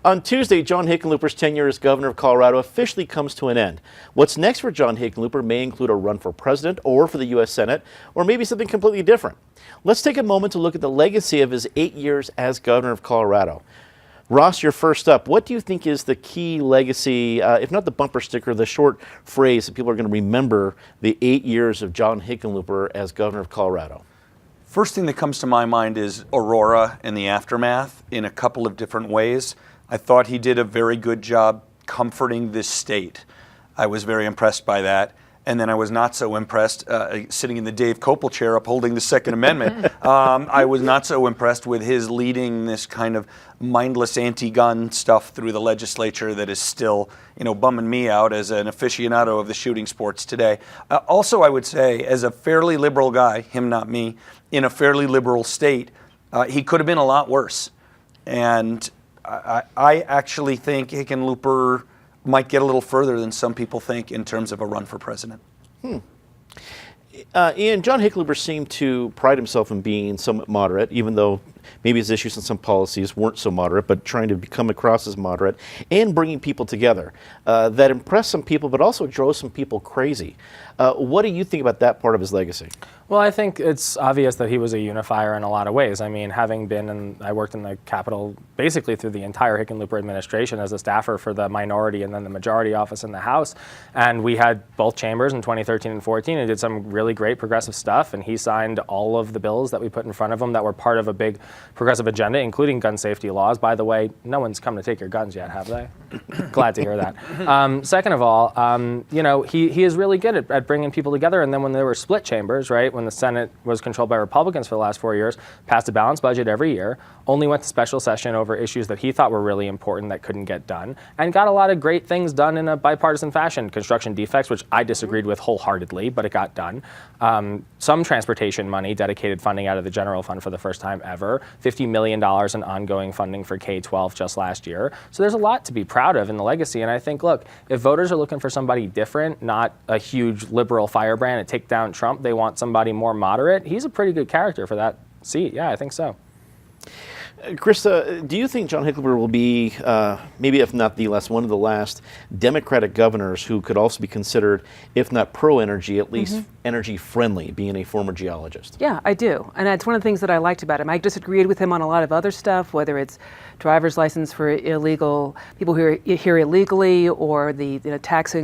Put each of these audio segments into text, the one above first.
On Tuesday, John Hickenlooper's tenure as governor of Colorado officially comes to an end. What's next for John Hickenlooper may include a run for president or for the U.S. Senate, or maybe something completely different. Let's take a moment to look at the legacy of his 8 years as governor of Colorado. Ross, you're first up. What do you think is the key legacy, if not the bumper sticker, the short phrase that people are going to remember the 8 years of John Hickenlooper as governor of Colorado? First thing that comes to my mind is Aurora and the aftermath in a couple of different ways. I thought he did a very good job comforting this state. I was very impressed by that. And then I was not so impressed, sitting in the Dave Kopel chair upholding the Second Amendment. I was not so impressed with his leading this kind of mindless anti-gun stuff through the legislature that is still, bumming me out as an aficionado of the shooting sports today. Also, I would say, as a fairly liberal guy, him not me, in a fairly liberal state, he could have been a lot worse. And I actually think Hickenlooper might get a little further than some people think in terms of a run for president. Ian, John Hickenlooper seemed to pride himself in being somewhat moderate, even though maybe his issues and some policies weren't so moderate, but trying to come across as moderate and bringing people together. That impressed some people, but also drove some people crazy. What do you think about that part of his legacy? Well, I think it's obvious that he was a unifier in a lot of ways. I mean, having been I worked in the Capitol basically through the entire Hickenlooper administration as a staffer for the minority and then the majority office in the House. And we had both chambers in 2013 and 14 and did some really great progressive stuff. And he signed all of the bills that we put in front of him that were part of a big progressive agenda, including gun safety laws. By the way, no one's come to take your guns yet, have they? Glad to hear that. Second of all, he is really good at bringing people together. And then when there were split chambers, right, when the Senate was controlled by Republicans for the last 4 years, passed a balanced budget every year, only went to special session over issues that he thought were really important that couldn't get done, and got a lot of great things done in a bipartisan fashion. Construction defects, which I disagreed with wholeheartedly, but it got done. Some transportation money, dedicated funding out of the general fund for the first time ever, $50 million in ongoing funding for K-12 just last year. So there's a lot to be proud of in the legacy, and I think, look, if voters are looking for somebody different, not a huge liberal firebrand to take down Trump, they want somebody more moderate, he's a pretty good character for that seat. Yeah, I think so. Krista, do you think John Hickenlooper will be, maybe if not the last, one of the last Democratic governors who could also be considered, if not pro-energy, at least energy-friendly, being a former geologist? Yeah, I do. And that's one of the things that I liked about him. I disagreed with him on a lot of other stuff, whether it's driver's license for illegal people who are here illegally, or the tax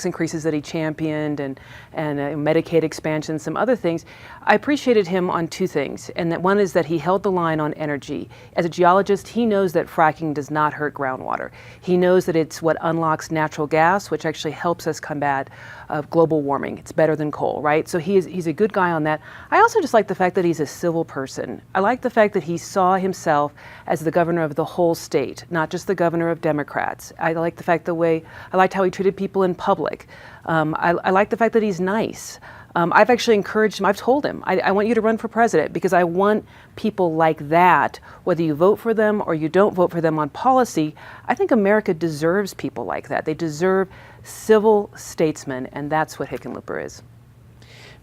increases that he championed, and Medicaid expansion, some other things. I appreciated him on two things, and that one is that he held the line on energy. As a geologist, he knows that fracking does not hurt groundwater. He knows that it's what unlocks natural gas, which actually helps us combat global warming. It's better than coal, right? So he's a good guy on that. I also just like the fact that he's a civil person. I like the fact that he saw himself as the governor of the whole state, not just the governor of Democrats. I like the fact I liked how he treated people in public. I like the fact that he's nice. I've actually encouraged him, I've told him, I want you to run for president because I want people like that, whether you vote for them or you don't vote for them on policy. I think America deserves people like that. They deserve civil statesmen, and that's what Hickenlooper is.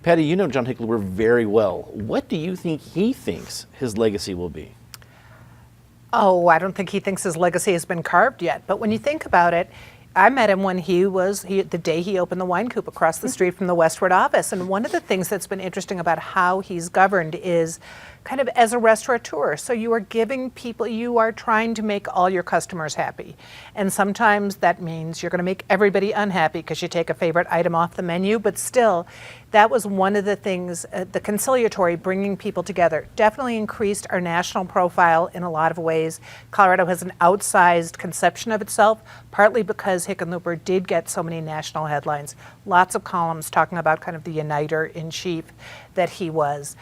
Patty, you know John Hickenlooper very well. What do you think he thinks his legacy will be? Oh, I don't think he thinks his legacy has been carved yet. But when you think about it, I met him when the day he opened the wine coupe across the street from the Westward office. And one of the things that's been interesting about how he's governed is kind of as a restaurateur. So you are giving people, you are trying to make all your customers happy. And sometimes that means you're going to make everybody unhappy because you take a favorite item off the menu. But still, that was one of the things, the conciliatory, bringing people together, definitely increased our national profile in a lot of ways. Colorado has an outsized conception of itself, partly because Hickenlooper did get so many national headlines, lots of columns talking about kind of the uniter in chief that he was.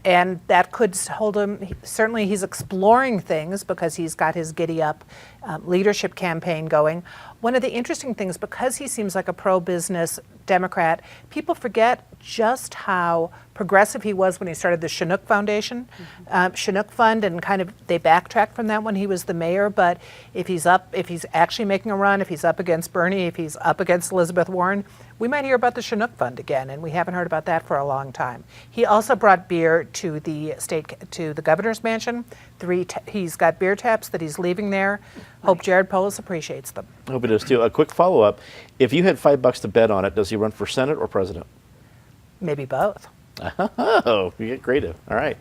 And that could hold him, certainly he's exploring things because he's got his Giddy Up leadership campaign going. One of the interesting things, because he seems like a pro-business Democrat, people forget just how progressive he was when he started the Chinook Foundation, Chinook Fund, and kind of they backtracked from that when he was the mayor. But if he's actually making a run, if he's up against Bernie, if he's up against Elizabeth Warren, we might hear about the Chinook Fund again, and we haven't heard about that for a long time. He also brought beer to the governor's mansion. He's got beer taps that he's leaving there. Hope Jared Polis appreciates them. I hope it is too. A quick follow-up. If you had $5 to bet on it, does he run for Senate or president? Maybe both. Oh, you get creative. All right.